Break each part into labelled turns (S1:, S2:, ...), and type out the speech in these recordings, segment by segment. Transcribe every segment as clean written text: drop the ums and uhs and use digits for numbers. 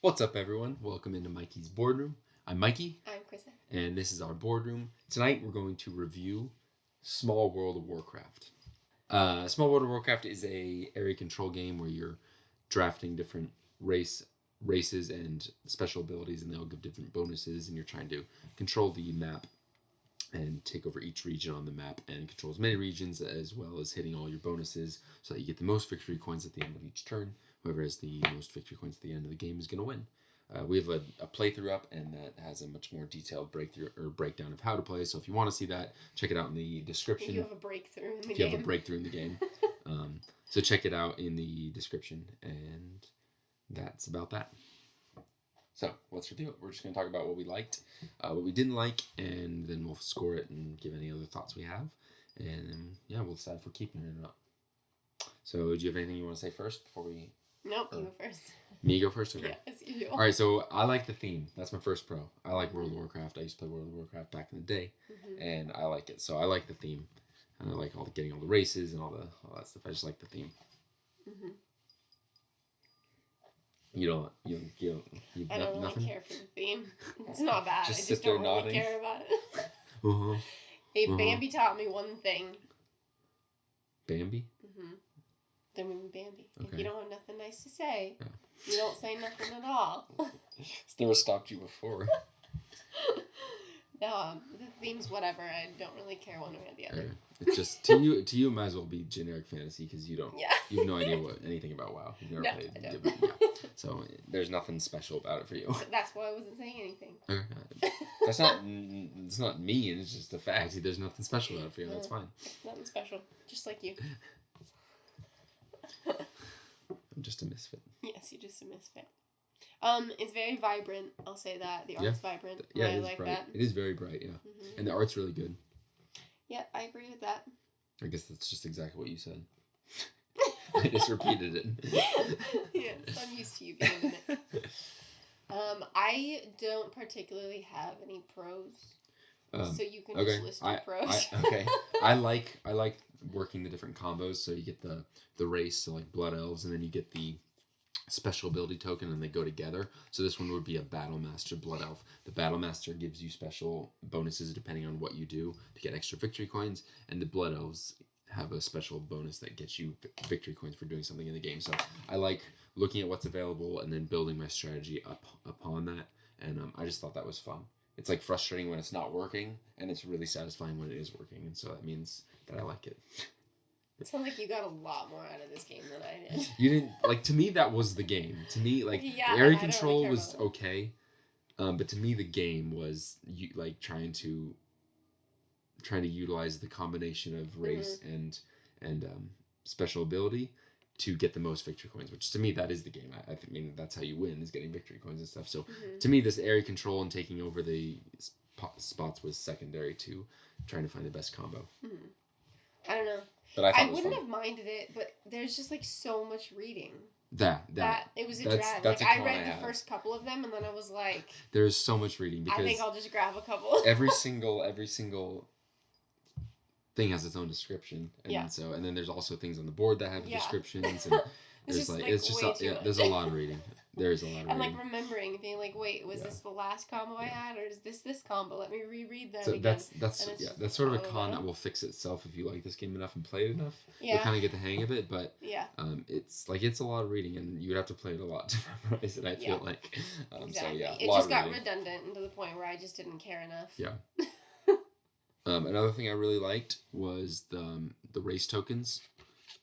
S1: What's up, everyone? Welcome into Mikey's Boardroom. I'm Mikey.
S2: I'm Krista.
S1: And this is our boardroom. Tonight, we're going to review Small World of Warcraft. Small World of Warcraft is a area control game where you're drafting different races and special abilities, and they all give different bonuses, and you're trying to control the map and take over each region on the map and control as many regions as well as hitting all your bonuses so that you get the most victory coins at the end of each turn. Whoever has the most victory coins at the end of the game is going to win. We have a playthrough up, and that has a much more detailed breakdown of how to play. So if you want to see that, check it out in the description.
S2: You have a breakthrough in the game.
S1: If you have a breakthrough in the game. So check it out in the description, and that's about that. So let's review it. We're just going to talk about what we liked, what we didn't like, and then we'll score it and give any other thoughts we have. And then, we'll decide if we're keeping it or not. So do you have anything you want to say first before we...
S2: Nope, you go first.
S1: Me go first? Okay.
S2: Yeah, as usual.
S1: Alright, so I like the theme. That's my first pro. I like World of Warcraft. I used to play World of Warcraft back in the day, and I like it. So I like the theme. And I like getting all the races and all that stuff. I just like the theme. You don't
S2: I don't really
S1: nothing?
S2: care for the theme. It's not bad.
S1: Just
S2: I
S1: sit
S2: just
S1: there
S2: don't really
S1: nodding?
S2: care about it.
S1: Uh-huh.
S2: Hey, Bambi taught me one thing.
S1: Bambi?
S2: The movie Bambi.
S1: Okay.
S2: If you don't have nothing nice to say, you don't say nothing at all.
S1: It's never stopped you before.
S2: No, the theme's whatever. I don't really care one way or the other.
S1: It's just to you. It might as well be generic fantasy because you don't.
S2: Yeah.
S1: You have no idea anything about WoW. You've never played.
S2: I don't.
S1: Yeah. So there's nothing special about it for you.
S2: So that's why I wasn't saying anything.
S1: That's not. It's not mean. It's just a fact. There's nothing special about it for you. That's fine.
S2: Nothing special. Just like you.
S1: I'm just a misfit.
S2: Yes, you're just a misfit. It's very vibrant. I'll say that the art's vibrant.
S1: Yeah,
S2: I
S1: it is
S2: like
S1: bright.
S2: that.
S1: It is very bright. Yeah, and the art's really good.
S2: Yeah, I agree with that.
S1: I guess that's just exactly what you said. I just repeated it.
S2: Yes, I'm used to you being in it. I don't particularly have any pros, so you can just list your pros.
S1: Okay, I like working the different combos. So you get the race, so like Blood Elves, and then you get the special ability token, and they go together. So this one would be a Battle Master Blood Elf. The Battle Master gives you special bonuses depending on what you do to get extra victory coins, and the Blood Elves have a special bonus that gets you victory coins for doing something in the game. So I like looking at what's available and then building my strategy upon that, and I just thought that was fun. It's like frustrating when it's not working, and it's really satisfying when it is working, and so that means that I like it.
S2: It sounds like you got a lot more out of this game than I did.
S1: You didn't to me that was the game. To me, the area control was okay, but to me the game was trying to utilize the combination of race and special ability to get the most victory coins, which to me that is the game. I mean that's how you win, is getting victory coins and stuff. So to me, this area control and taking over the spots was secondary to trying to find the best combo.
S2: I don't know.
S1: But I
S2: wouldn't have minded it, but there's just so much reading.
S1: That
S2: it was a drag. I read the first couple of them, and then I was like,
S1: there's so much reading because
S2: I think I'll just grab a couple.
S1: every single thing has its own description, and and then there's also things on the board that have descriptions, and there's there's a lot of reading. There is a lot of reading.
S2: And remembering, being like, wait, was this the last combo I had, or is this combo? Let me reread that
S1: so
S2: again.
S1: That's sort of a con that will fix itself if you like this game enough and play it enough.
S2: Yeah.
S1: You'll kind of get the hang of it, but it's a lot of reading, and you would have to play it a lot to memorize it. I feel like
S2: exactly.
S1: So
S2: it just got redundant to the point where I just didn't care enough.
S1: Yeah. Another thing I really liked was the race tokens.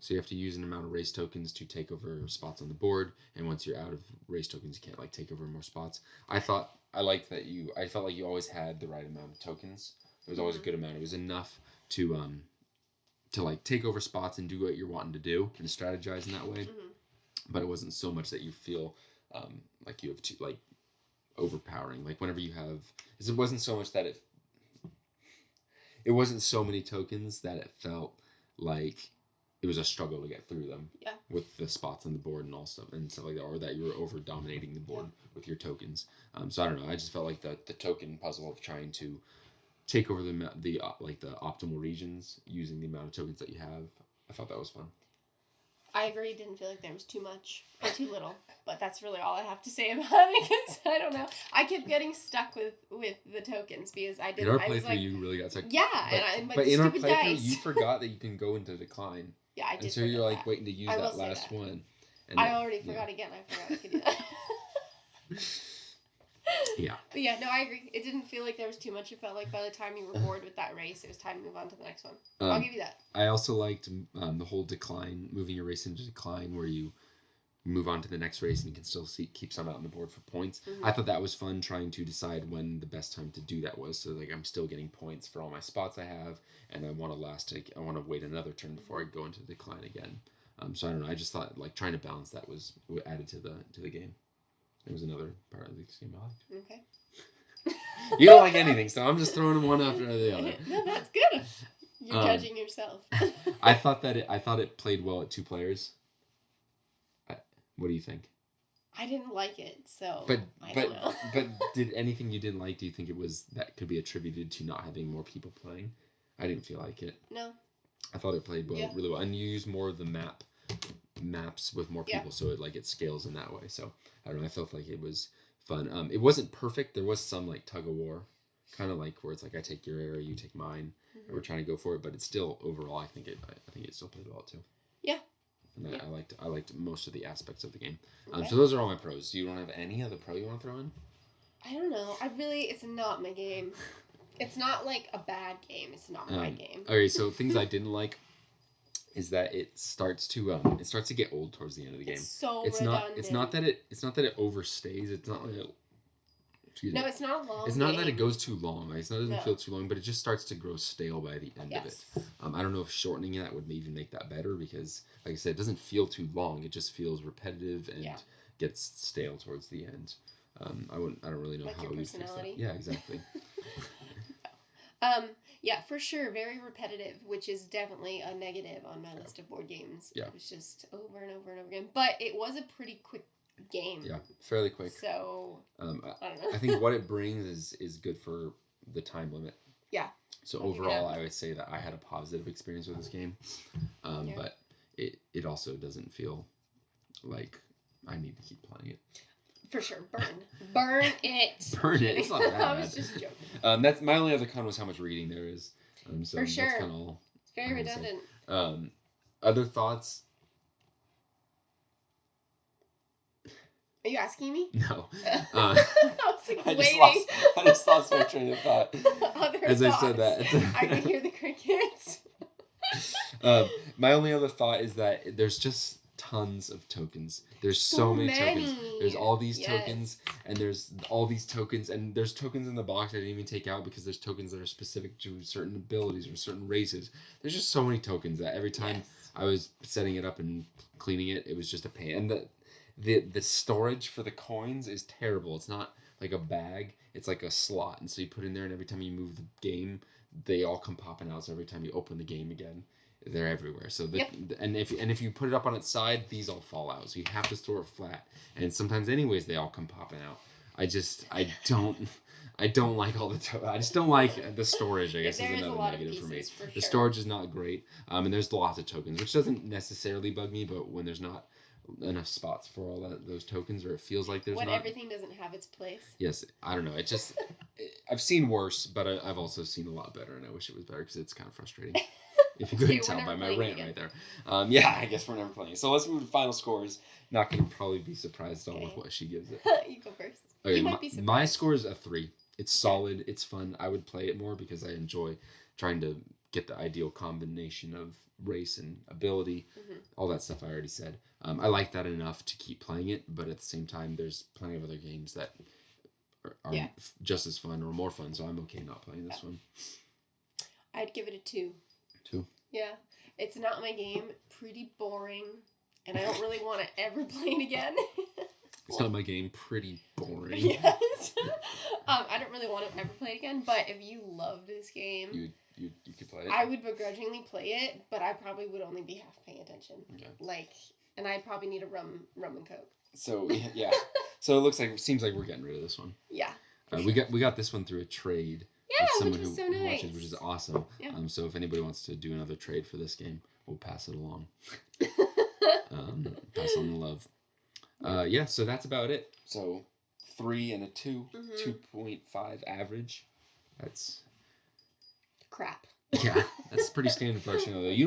S1: So you have to use an amount of race tokens to take over spots on the board, and once you're out of race tokens, you can't take over more spots. I felt like you always had the right amount of tokens. There was always a good amount. It was enough to take over spots and do what you're wanting to do and strategize in that way. But it wasn't so much that you feel like you have to overpowering. Like whenever you have, it wasn't so much that it wasn't so many tokens that it felt like it was a struggle to get through them with the spots on the board and all stuff and stuff like that, or that you were over dominating the board with your tokens. So I don't know. I just felt like the token puzzle of trying to take over the optimal regions using the amount of tokens that you have. I thought that was fun.
S2: I agree. It didn't feel like there was too much or too little, but that's really all I have to say about it because I don't know. I kept getting stuck with the tokens because I didn't.
S1: In our playthrough, you really got stuck.
S2: Yeah,
S1: but in our playthrough, you forgot that you can go into decline.
S2: Yeah, I did.
S1: And so you're like waiting to use that last one. And
S2: I already forgot again. I forgot I could do that.
S1: Yeah.
S2: But yeah, no, I agree. It didn't feel like there was too much. It felt like by the time you were bored with that race, it was time to move on to the next one. I'll give you that.
S1: I also liked the whole decline, moving your race into decline, where you move on to the next race and you can still keep some out on the board for points. Mm-hmm. I thought that was fun, trying to decide when the best time to do that was. So like I'm still getting points for all my spots I have, and I want to wait another turn before I go into decline again. So I don't know. I just thought like trying to balance that was added to the game. It was another part of the game I liked.
S2: Okay.
S1: You don't like anything, so I'm just throwing them one after the other.
S2: No, that's good. You're judging yourself.
S1: I thought it played well at 2 players. What do you think?
S2: I didn't like it, so
S1: I don't know. But did anything you didn't like? Do you think it was that could be attributed to not having more people playing? I didn't feel like it.
S2: No.
S1: I thought it played really well, and you use more of the maps with more people, so it scales in that way. So I don't know. I felt like it was fun. It wasn't perfect. There was some like tug of war, kind of like where it's like I take your area, you take mine, and we're trying to go for it. But it's still overall, I think it still played well too.
S2: Yeah.
S1: And I liked most of the aspects of the game. So those are all my pros. You don't have any other pro you want to throw in?
S2: I don't know. It's not my game. It's not like a bad game. It's not my game.
S1: Okay, so things I didn't like is that it starts to get old towards the end of the game.
S2: It's redundant.
S1: It's not that it overstays. It's not like
S2: it's not long.
S1: It's not that it goes too long. Like, it doesn't feel too long, but it just starts to grow stale by the end of it. I don't know if shortening that would even make that better because, like I said, it doesn't feel too long. It just feels repetitive and gets stale towards the end. I don't really know how we fix that. Yeah, exactly.
S2: Yeah, for sure. Very repetitive, which is definitely a negative on my list of board games.
S1: Yeah.
S2: It was just over and over and over again. But it was a pretty quick game.
S1: Yeah, fairly quick.
S2: So, I don't know.
S1: I think what it brings is good for the time limit.
S2: Yeah.
S1: So overall, I would say that I had a positive experience with this game. But it also doesn't feel like I need to keep playing it.
S2: For sure. Burn it.
S1: Burn it. It's not that bad.
S2: I was just joking.
S1: That's my only other con was how much reading there is. So
S2: for sure.
S1: That's kind of all.
S2: It's very redundant.
S1: Other thoughts?
S2: Are you asking me?
S1: No.
S2: I was like, waiting.
S1: I just lost my train of thought.
S2: As thoughts. I said that. I could hear the crickets.
S1: My only other thought is that there's just tons of tokens. There's so many tokens. There's all these tokens, and there's all these tokens, and there's tokens in the box I didn't even take out because there's tokens that are specific to certain abilities or certain races. There's just so many tokens that every time I was setting it up and cleaning it, it was just a pain. And the storage for the coins is terrible. It's not like a bag. It's like a slot, and so you put in there, and every time you move the game, they all come popping out. So every time you open the game again, they're everywhere. So and if you put it up on its side, these all fall out. So you have to store it flat. And sometimes, anyways, they all come popping out. I don't like all the I just don't like the storage. I guess is another negative for me. The storage is not great. And there's lots of tokens, which doesn't necessarily bug me. But when there's not enough spots for all those tokens, or it feels like there's
S2: when
S1: not.
S2: Everything doesn't have its place.
S1: Yes, I don't know. It just I've seen worse, but I've also seen a lot better, and I wish it was better because it's kind of frustrating. If you couldn't tell by my rant right there. I guess we're never playing. So let's move to final scores. Not going to probably be surprised at all with what she gives it.
S2: You go first.
S1: Okay, you might be surprised. My score is a 3. It's solid. It's fun. I would play it more because I enjoy trying to get the ideal combination of race and ability. Mm-hmm. All that stuff I already said. I like that enough to keep playing it, but at the same time, there's plenty of other games that are just as fun or more fun, so I'm okay not playing this one.
S2: I'd give it a 2.
S1: 2?
S2: Yeah. It's not my game. Pretty boring. And I don't really want to ever play it again.
S1: It's not my game. Pretty boring.
S2: Yes. I don't really want to ever play it again. But if you loved this game,
S1: you could play it.
S2: I would begrudgingly play it, but I probably would only be half paying attention. Okay. And I'd probably need a rum and coke. So
S1: yeah. So it seems like we're getting rid of this one.
S2: Yeah.
S1: We got this one through a trade.
S2: Yeah, which is so nice.
S1: Watches, which is awesome.
S2: Yeah.
S1: So if anybody wants to do another trade for this game, we'll pass it along. Pass on the love. Yeah, so that's about it. So 3 and a 2, 2.5 average. That's
S2: crap.
S1: Yeah, that's pretty standard for our channel, though. You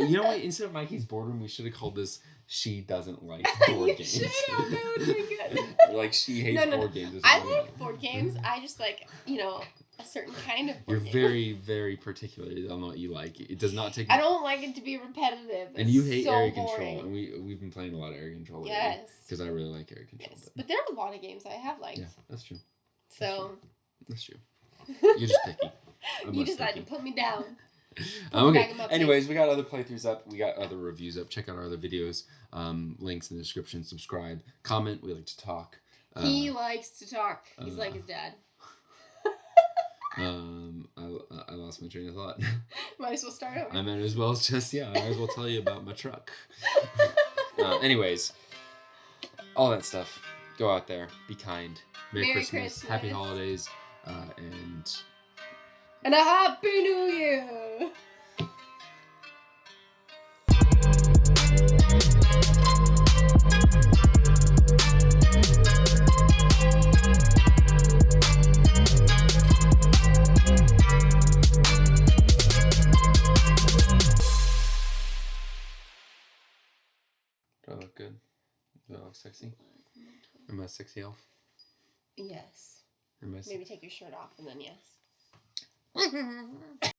S1: know what? Instead of Mikey's boredom, we should have called this "She Doesn't Like Board Games."
S2: That would have been good.
S1: Like she hates board games.
S2: I like board games. I just like a certain kind of board
S1: game. You're very, very particular on what you like. It does not take.
S2: I don't like it to be repetitive.
S1: And you hate area control, and we've been playing a lot of area control lately.
S2: Yes.
S1: Because I really like area control.
S2: Yes, but there are a lot of games I have liked.
S1: Yeah, that's true.
S2: That's
S1: true. You're just picky.
S2: You decided to put me down.
S1: Okay. Anyways, we got other playthroughs up. We got other reviews up. Check out our other videos. Links in the description. Subscribe. Comment. We like to talk.
S2: He likes to talk. He's like his dad.
S1: I lost my train of thought.
S2: Might as well start over.
S1: I might as well tell you about my truck. Anyways, all that stuff. Go out there. Be kind. Merry Christmas. Happy holidays.
S2: And a Happy New Year!
S1: Do I look good? Do I look sexy? Am I a sexy elf?
S2: Yes.
S1: Maybe
S2: take your shirt off and then yes.